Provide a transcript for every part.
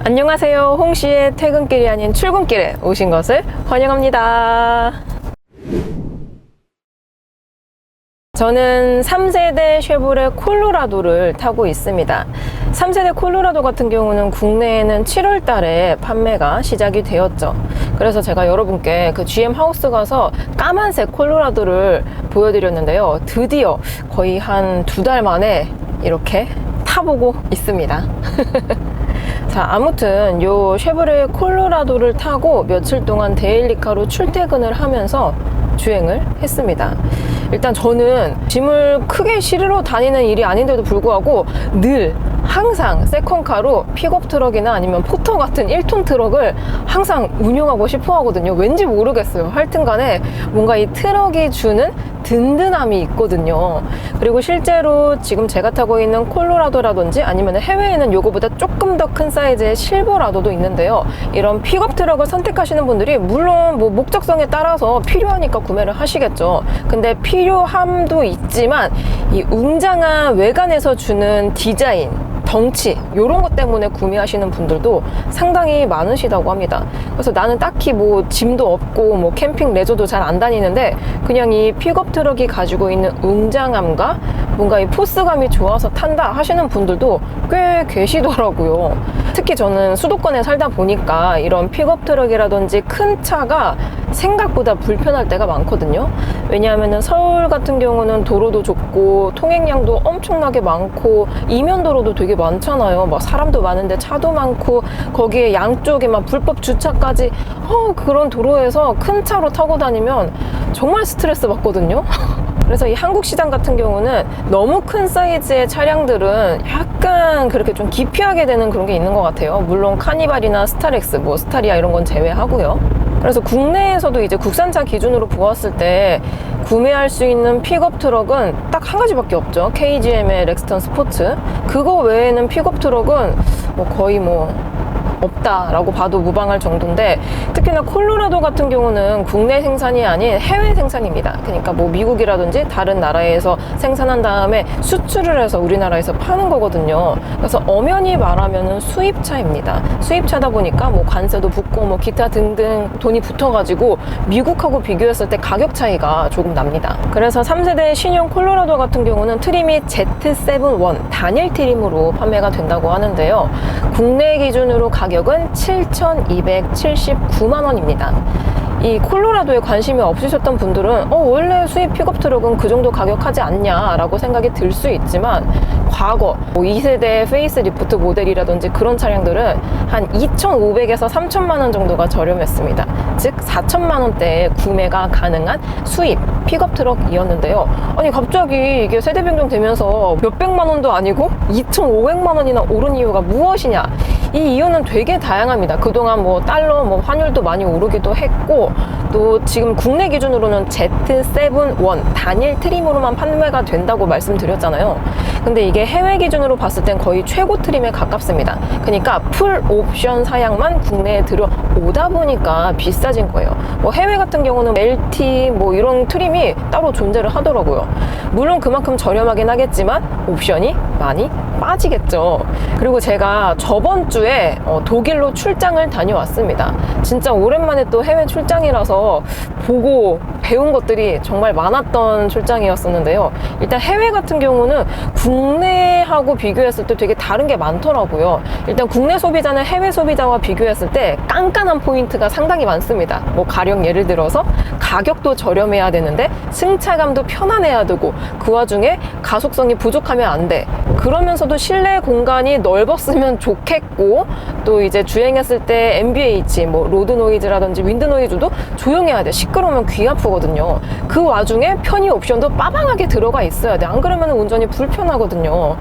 안녕하세요. 홍씨의 퇴근길이 아닌 출근길에 오신 것을 환영합니다. 저는 3세대 쉐보레 콜로라도를 타고 있습니다. 3세대 콜로라도 같은 경우는 국내에는 7월 달에 판매가 시작이 되었죠. 그래서 제가 여러분께 그 GM 하우스 가서 까만색 콜로라도를 보여드렸는데요. 드디어 거의 한 2달 만에 이렇게 타보고 있습니다. 자, 아무튼 요 쉐보레 콜로라도를 타고 며칠 동안 데일리카로 출퇴근을 하면서 주행을 했습니다. 일단 저는 짐을 크게 실으러 다니는 일이 아닌데도 불구하고 늘 항상 세컨카로 픽업 트럭이나 아니면 포터 같은 1톤 트럭을 항상 운용하고 싶어 하거든요. 왠지 모르겠어요. 하여튼간에 뭔가 이 트럭이 주는 든든함이 있거든요. 그리고 실제로 지금 제가 타고 있는 콜로라도라든지 아니면 해외에는 요거보다 조금 더 큰 사이즈의 실버라도도 있는데요. 이런 픽업 트럭을 선택하시는 분들이 물론 뭐 목적성에 따라서 필요하니까 구매를 하시겠죠. 근데 필요함도 있지만 이 웅장한 외관에서 주는 디자인, 덩치 이런 것 때문에 구매하시는 분들도 상당히 많으시다고 합니다. 그래서 나는 딱히 뭐 짐도 없고 뭐 캠핑 레저도 잘 안 다니는데 그냥 이 픽업 트럭이 가지고 있는 웅장함과 뭔가 이 포스감이 좋아서 탄다 하시는 분들도 꽤 계시더라고요. 특히 저는 수도권에 살다 보니까 이런 픽업 트럭이라든지 큰 차가 생각보다 불편할 때가 많거든요. 왜냐하면 서울 같은 경우는 도로도 좁고 통행량도 엄청나게 많고 이면도로도 되게 많잖아요. 막 사람도 많은데 차도 많고 거기에 양쪽에 막 불법 주차까지 그런 도로에서 큰 차로 타고 다니면 정말 스트레스 받거든요. 그래서 이 한국 시장 같은 경우는 너무 큰 사이즈의 차량들은 약간 그렇게 좀 기피하게 되는 그런 게 있는 것 같아요. 물론 카니발이나 스타렉스, 뭐 스타리아 이런 건 제외하고요. 그래서 국내에서도 이제 국산차 기준으로 보았을 때 구매할 수 있는 픽업 트럭은 딱 한 가지밖에 없죠. KGM의 렉스턴 스포츠. 그거 외에는 픽업 트럭은 거의 없다라고 봐도 무방할 정도인데, 특히나 콜로라도 같은 경우는 국내 생산이 아닌 해외 생산입니다. 그러니까 뭐 미국이라든지 다른 나라에서 생산한 다음에 수출을 해서 우리나라에서 파는 거거든요. 그래서 엄연히 말하면은 수입차입니다. 수입차다 보니까 뭐 관세도 붙고 뭐 기타 등등 돈이 붙어가지고 미국하고 비교했을 때 가격 차이가 조금 납니다. 그래서 3세대 신형 콜로라도 같은 경우는 트림이 Z7-1 단일 트림으로 판매가 된다고 하는데요. 국내 기준으로 가격은 7,279만 원입니다. 이 콜로라도에 관심이 없으셨던 분들은 원래 수입 픽업 트럭은 그 정도 가격 하지 않냐 라고 생각이 들 수 있지만, 과거 2세대 페이스리프트 모델이라든지 그런 차량들은 한 2,500에서 3,000만 원 정도가 저렴했습니다. 즉 4,000만 원대에 구매가 가능한 수입 픽업 트럭이었는데요. 아니 갑자기 이게 세대 변경되면서 몇백만 원도 아니고 2,500만 원이나 오른 이유가 무엇이냐? 이 이유는 되게 다양합니다. 그동안 뭐 달러, 환율도 많이 오르기도 했고, 또 지금 국내 기준으로는 Z7-1 단일 트림으로만 판매가 된다고 말씀드렸잖아요. 근데 이게 해외 기준으로 봤을 땐 거의 최고 트림에 가깝습니다. 그러니까 풀 옵션 사양만 국내에 들어오다 보니까 비싸진 거예요. 해외 같은 경우는 LT 이런 트림이 따로 존재를 하더라고요. 물론 그만큼 저렴하긴 하겠지만 옵션이 많이 빠지겠죠. 그리고 제가 저번 주에 독일로 출장을 다녀왔습니다. 진짜 오랜만에 또 해외 출장이라서 보고 배운 것들이 정말 많았던 출장이었었는데요. 일단 해외 같은 경우는 국내하고 비교했을 때 되게 다른 게 많더라고요. 일단 국내 소비자는 해외 소비자와 비교했을 때 깐깐한 포인트가 상당히 많습니다. 가령 예를 들어서 가격도 저렴해야 되는데 승차감도 편안해야 되고, 그 와중에 가속성이 부족하면 안 돼. 그러면서도 실내 공간이 넓었으면 좋겠고, 또 이제 주행했을 때 NVH, 로드 노이즈라든지 윈드 노이즈도 조용해야 돼. 시끄러우면 귀 아프거든요. 그 와중에 편의 옵션도 빠방하게 들어가 있어야 돼. 안 그러면 운전이 불편하거든요.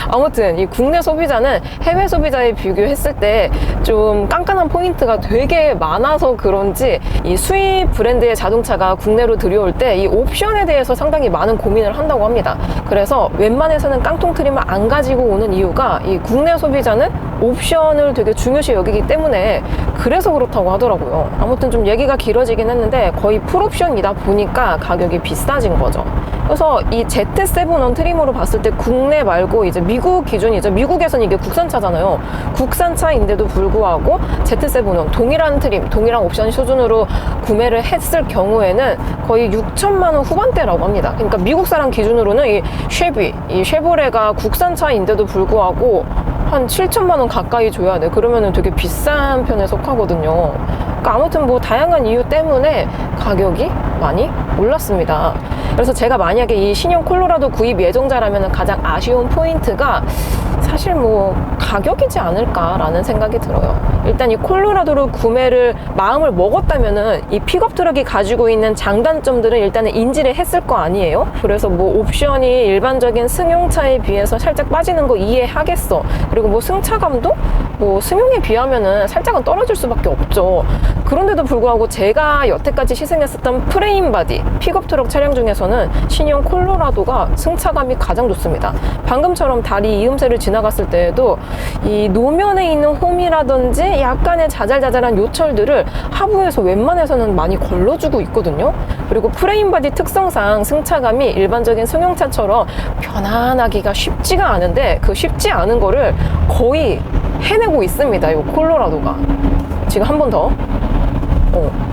아무튼 이 국내 소비자는 해외 소비자에 비교했을 때 좀 깐깐한 포인트가 되게 많아서 그런지 이 수입 브랜드의 자동차가 국내로 들여올 때 이 옵션에 대해서 상당히 많은 고민을 한다고 합니다. 그래서 웬만해서는 깡통 트림을 안 가지고 오는 이유가, 이 국내 소비자는 옵션을 되게 중요시 여기기 때문에 그래서 그렇다고 하더라고요. 아무튼 좀 얘기가 길어지긴 했는데 거의 풀옵션이다 보니까 가격이 비싸진 거죠. 그래서 이 Z7원 트림으로 봤을 때 국내 말고 이제 미국 기준이죠. 미국에서는 이게 국산차잖아요. 국산차인데도 불구하고 Z7원 동일한 트림, 동일한 옵션 수준으로 구매를 했을 경우에는 거의 6천만 원 후반대라고 합니다. 그러니까 미국 사람 기준으로는 이 쉐보레가 국산차인데도 불구하고 한 7천만 원 가까이 줘야 돼. 그러면은 되게 비싼 편에 속하거든요. 그러니까 아무튼 뭐 다양한 이유 때문에 가격이 많이 올랐습니다. 그래서 제가 만약에 이 신형 콜로라도 구입 예정자라면 가장 아쉬운 포인트가 사실 뭐 가격이지 않을까라는 생각이 들어요. 일단 이 콜로라도를 구매를 마음을 먹었다면은 이 픽업 트럭이 가지고 있는 장단점들은 일단은 인지를 했을 거 아니에요. 그래서 뭐 옵션이 일반적인 승용차에 비해서 살짝 빠지는 거 이해하겠어. 그리고 뭐 승차감도 뭐 승용에 비하면은 살짝은 떨어질 수밖에 없죠. 그런데도 불구하고 제가 여태까지 시승했었던 프레임 바디 픽업 트럭 차량 중에서는 신형 콜로라도가 승차감이 가장 좋습니다. 방금처럼 다리 이음새를 지나갔을 때에도 이 노면에 있는 홈이라든지 약간의 자잘자잘한 요철들을 하부에서 웬만해서는 많이 걸러주고 있거든요. 그리고 프레임 바디 특성상 승차감이 일반적인 승용차처럼 편안하기가 쉽지가 않은데 그 쉽지 않은 거를 거의 해내고 있습니다. 이 콜로라도가. 지금 한 번 더.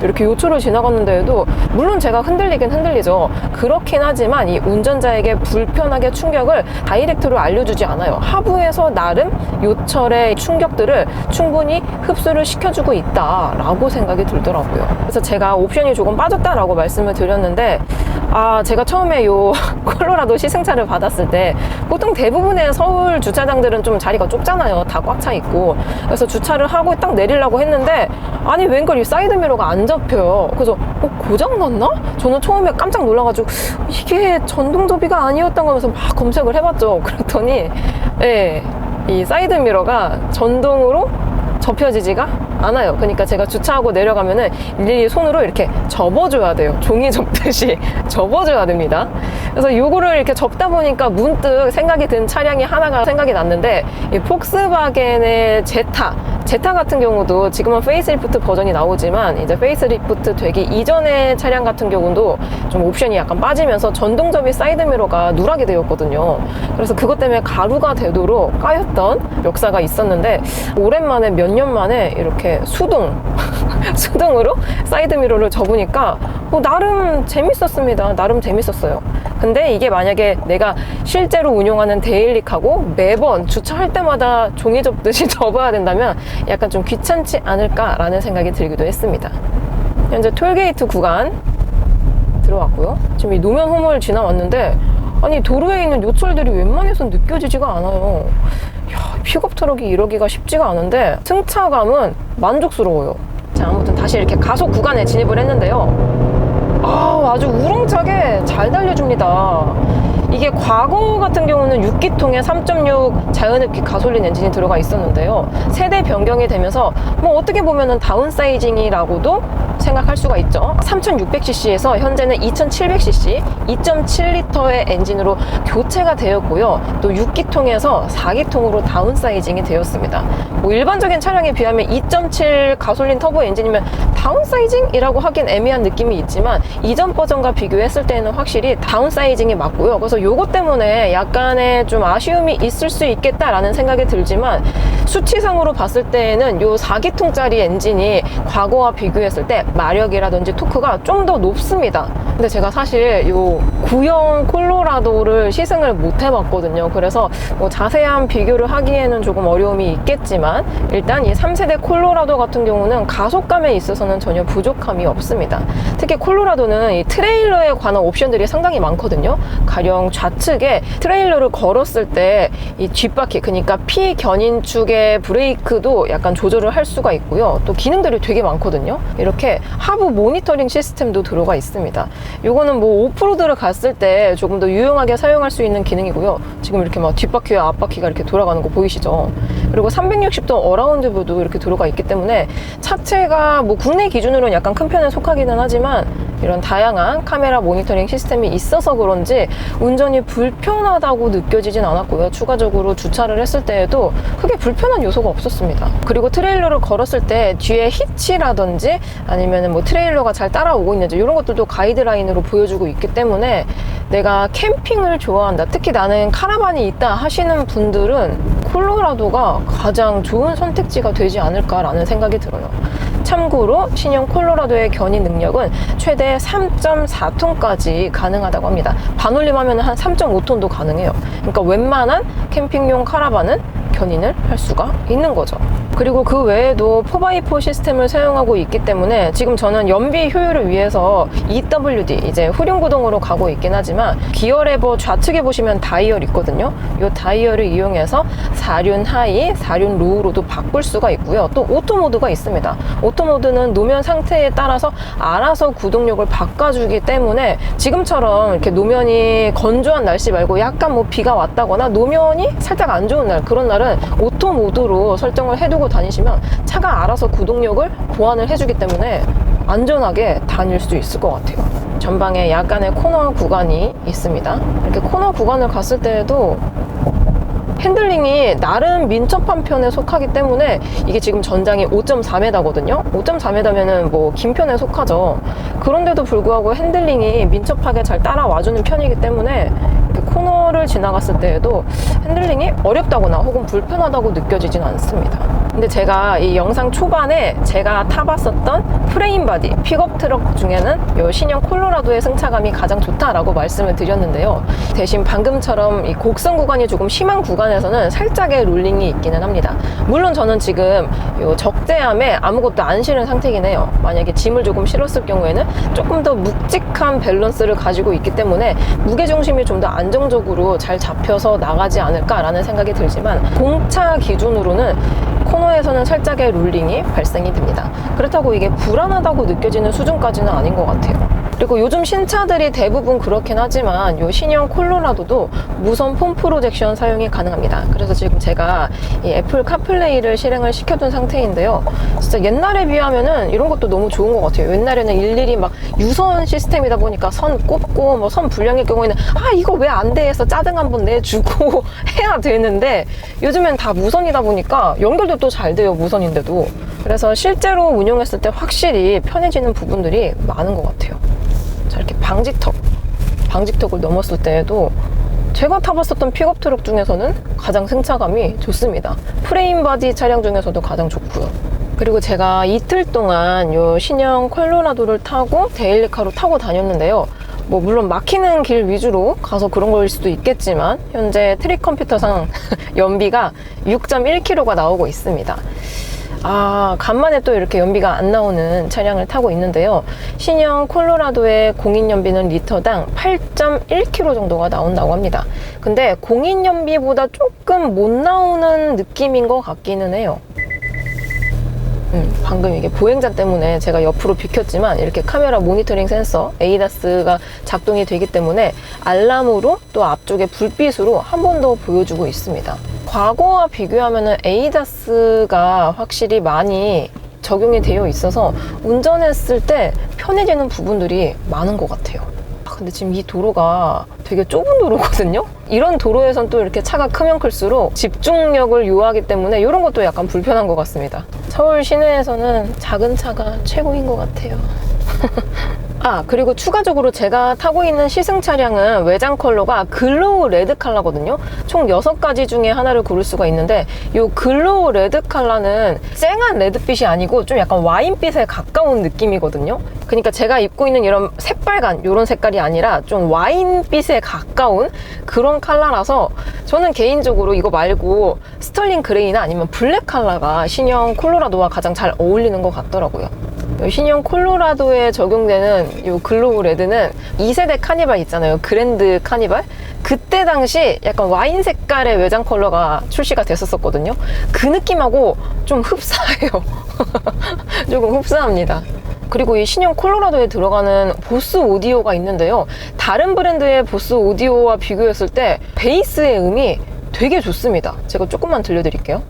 이렇게 요철을 지나갔는데도 물론 제가 흔들리긴 흔들리죠. 그렇긴 하지만 이 운전자에게 불편하게 충격을 다이렉트로 알려주지 않아요. 하부에서 나름 요철의 충격들을 충분히 흡수를 시켜주고 있다라고 생각이 들더라고요. 그래서 제가 옵션이 조금 빠졌다라고 말씀을 드렸는데 제가 처음에 요 콜로라도 시승차를 받았을 때 보통 대부분의 서울 주차장들은 좀 자리가 좁잖아요. 다 꽉 차 있고. 그래서 주차를 하고 딱 내리려고 했는데 아니 웬걸 이 사이드미러가 안 잡혀요. 그래서 고장났나? 저는 처음에 깜짝 놀라가지고 이게 전동접이가 아니었던 거면서 막 검색을 해봤죠. 그랬더니 이 사이드미러가 전동으로 접혀지지가 않아요. 그러니까 제가 주차하고 내려가면은 일일이 손으로 이렇게 접어줘야 돼요. 종이 접듯이 접어줘야 됩니다. 그래서 요거를 이렇게 접다 보니까 문득 생각이 든 차량이 하나가 생각이 났는데 이 폭스바겐의 제타 같은 경우도 지금은 페이스리프트 버전이 나오지만 이제 페이스리프트 되기 이전의 차량 같은 경우도 좀 옵션이 약간 빠지면서 전동접이 사이드미러가 누락이 되었거든요. 그래서 그것 때문에 가루가 되도록 까였던 역사가 있었는데 오랜만에 몇 년 만에 이렇게 수동으로 사이드미러를 접으니까 나름 재밌었습니다. 나름 재밌었어요. 근데 이게 만약에 내가 실제로 운용하는 데일리카고 매번 주차할 때마다 종이 접듯이 접어야 된다면 약간 좀 귀찮지 않을까라는 생각이 들기도 했습니다. 현재 톨게이트 구간 들어왔고요. 지금 이 노면 홈을 지나왔는데 아니 도로에 있는 요철들이 웬만해선 느껴지지가 않아요. 픽업 트럭이 이러기가 쉽지가 않은데 승차감은 만족스러워요. 자, 아무튼 다시 이렇게 가속 구간에 진입을 했는데요. 아주 우렁차게 잘 달려줍니다. 이게 과거 같은 경우는 6기통에 3.6 자연흡기 가솔린 엔진이 들어가 있었는데요. 세대 변경이 되면서 뭐 어떻게 보면은 다운사이징이라고도 생각할 수가 있죠. 3600cc에서 현재는 2700cc 2.7L의 엔진으로 교체가 되었고요. 또 6기통에서 4기통으로 다운사이징이 되었습니다. 뭐 일반적인 차량에 비하면 2.7 가솔린 터보 엔진이면 다운사이징이라고 하긴 애매한 느낌이 있지만 이전 버전과 비교했을 때는 확실히 다운사이징이 맞고요. 그래서 요것 때문에 약간의 좀 아쉬움이 있을 수 있겠다라는 생각이 들지만 수치상으로 봤을 때는 요 4기통짜리 엔진이 과거와 비교했을 때 마력이라든지 토크가 좀 더 높습니다. 근데 제가 사실 요 구형 콜로라도를 시승을 못 해봤거든요. 그래서 뭐 자세한 비교를 하기에는 조금 어려움이 있겠지만 일단 이 3세대 콜로라도 같은 경우는 가속감에 있어서는 전혀 부족함이 없습니다. 특히 콜로라도는 이 트레일러에 관한 옵션들이 상당히 많거든요. 가령 좌측에 트레일러를 걸었을 때 이 뒷바퀴, 그러니까 피견인축의 브레이크도 약간 조절을 할 수가 있고요. 또 기능들이 되게 많거든요. 이렇게 하부 모니터링 시스템도 들어가 있습니다. 요거는 뭐 오프로드를 갔을 때 조금 더 유용하게 사용할 수 있는 기능이고요. 지금 이렇게 막 뒷바퀴와 앞바퀴가 이렇게 돌아가는 거 보이시죠? 그리고 360도 어라운드 뷰도 이렇게 들어가 있기 때문에 차체가 뭐 국내 기준으로는 약간 큰 편에 속하기는 하지만 이런 다양한 카메라 모니터링 시스템이 있어서 그런지 운전이 불편하다고 느껴지진 않았고요. 추가적으로 주차를 했을 때에도 크게 불편한 요소가 없었습니다. 그리고 트레일러를 걸었을 때 뒤에 히치라든지 아니면 뭐 트레일러가 잘 따라오고 있는지 이런 것들도 가이드라인으로 보여주고 있기 때문에 내가 캠핑을 좋아한다, 특히 나는 카라반이 있다 하시는 분들은 콜로라도가 가장 좋은 선택지가 되지 않을까라는 생각이 들어요. 참고로 신형 콜로라도의 견인 능력은 최대 3.4톤까지 가능하다고 합니다. 반올림하면 한 3.5톤도 가능해요. 그러니까 웬만한 캠핑용 카라반은 견인을 할 수가 있는 거죠. 그리고 그 외에도 4x4 시스템을 사용하고 있기 때문에 지금 저는 연비 효율을 위해서 EWD, 이제 후륜구동으로 가고 있긴 하지만 기어 레버 좌측에 보시면 다이얼 있거든요. 이 다이얼을 이용해서 4륜 하이, 4륜 로우로도 바꿀 수가 있고요. 또 오토 모드가 있습니다. 오토 모드는 노면 상태에 따라서 알아서 구동력을 바꿔주기 때문에 지금처럼 이렇게 노면이 건조한 날씨 말고 약간 뭐 비가 왔다거나 노면이 살짝 안 좋은 날, 그런 날은 오토 모드로 설정을 해두고 다니시면 차가 알아서 구동력을 보완을 해주기 때문에 안전하게 다닐 수 있을 것 같아요. 전방에 약간의 코너 구간이 있습니다. 이렇게 코너 구간을 갔을 때에도 핸들링이 나름 민첩한 편에 속하기 때문에 이게 지금 전장이 5.4m거든요. 5.4m면은 뭐 긴 편에 속하죠. 그런데도 불구하고 핸들링이 민첩하게 잘 따라와주는 편이기 때문에 코너를 지나갔을 때에도 핸들링이 어렵다거나 혹은 불편하다고 느껴지진 않습니다. 근데 제가 이 영상 초반에 제가 타봤었던 프레임 바디 픽업 트럭 중에는 이 신형 콜로라도의 승차감이 가장 좋다라고 말씀을 드렸는데요. 대신 방금처럼 이 곡선 구간이 조금 심한 구간에서는 살짝의 롤링이 있기는 합니다. 물론 저는 지금 이 적재함에 아무것도 안 실은 상태이긴 해요. 만약에 짐을 조금 실었을 경우에는 조금 더 묵직한 밸런스를 가지고 있기 때문에 무게중심이 좀 더 안정적으로 잘 잡혀서 나가지 않을까라는 생각이 들지만 공차 기준으로는 코너에서는 살짝의 롤링이 발생이 됩니다. 그렇다고 이게 불안하다고 느껴지는 수준까지는 아닌 것 같아요. 그리고 요즘 신차들이 대부분 그렇긴 하지만 이 신형 콜로라도도 무선 폰 프로젝션 사용이 가능합니다. 그래서 지금 제가 이 애플 카플레이를 실행을 시켜둔 상태인데요. 진짜 옛날에 비하면은 이런 것도 너무 좋은 것 같아요. 옛날에는 일일이 막 유선 시스템이다 보니까 선 꼽고 뭐 선 불량일 경우에는 이거 왜 안 돼 해서 짜증 한번 내주고 해야 되는데 요즘엔 다 무선이다 보니까 연결도 또 잘 돼요. 무선인데도. 그래서 실제로 운용했을 때 확실히 편해지는 부분들이 많은 것 같아요. 자, 이렇게 방지턱을 넘었을 때에도 제가 타봤었던 픽업 트럭 중에서는 가장 승차감이 좋습니다. 프레임 바디 차량 중에서도 가장 좋고요. 그리고 제가 이틀 동안 이 신형 콜로라도를 타고 데일리카로 타고 다녔는데요. 뭐 물론 막히는 길 위주로 가서 그런 걸 수도 있겠지만 현재 트릭 컴퓨터상 연비가 6.1km가 나오고 있습니다. 간만에 또 이렇게 연비가 안 나오는 차량을 타고 있는데요. 신형 콜로라도의 공인 연비는 리터당 8.1km 정도가 나온다고 합니다. 근데 공인 연비보다 조금 못 나오는 느낌인 것 같기는 해요. 방금 이게 보행자 때문에 제가 옆으로 비켰지만 이렇게 카메라 모니터링 센서 ADAS가 작동이 되기 때문에 알람으로 또 앞쪽에 불빛으로 한 번 더 보여주고 있습니다. 과거와 비교하면 ADAS가 확실히 많이 적용이 되어 있어서 운전했을 때 편해지는 부분들이 많은 것 같아요. 근데 지금 이 도로가 되게 좁은 도로거든요? 이런 도로에선 또 이렇게 차가 크면 클수록 집중력을 요하기 때문에 이런 것도 약간 불편한 것 같습니다. 서울 시내에서는 작은 차가 최고인 것 같아요. 그리고 추가적으로 제가 타고 있는 시승 차량은 외장 컬러가 글로우 레드 컬러거든요. 총 6가지 중에 하나를 고를 수가 있는데 이 글로우 레드 컬러는 쨍한 레드빛이 아니고 좀 약간 와인빛에 가까운 느낌이거든요. 그러니까 제가 입고 있는 이런 새빨간 이런 색깔이 아니라 좀 와인빛에 가까운 그런 컬러라서 저는 개인적으로 이거 말고 스털링 그레이나 아니면 블랙 컬러가 신형 콜로라도와 가장 잘 어울리는 것 같더라고요. 신형 콜로라도에 적용되는 이 글로우 레드는 2세대 카니발 있잖아요. 그랜드 카니발. 그때 당시 약간 와인 색깔의 외장 컬러가 출시가 됐었거든요. 그 느낌하고 좀 흡사해요. 조금 흡사합니다. 그리고 이 신형 콜로라도에 들어가는 보스 오디오가 있는데요. 다른 브랜드의 보스 오디오와 비교했을 때 베이스의 음이 되게 좋습니다. 제가 조금만 들려드릴게요.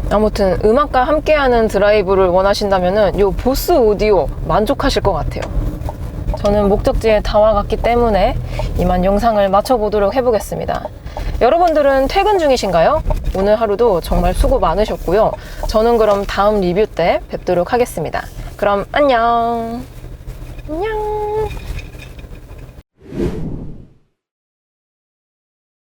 아무튼 음악과 함께하는 드라이브를 원하신다면은 요 보스 오디오 만족하실 것 같아요. 저는 목적지에 다 와갔기 때문에 이만 영상을 마쳐보도록 해보겠습니다. 여러분들은 퇴근 중이신가요? 오늘 하루도 정말 수고 많으셨고요. 저는 그럼 다음 리뷰 때 뵙도록 하겠습니다. 그럼 안녕. 안녕.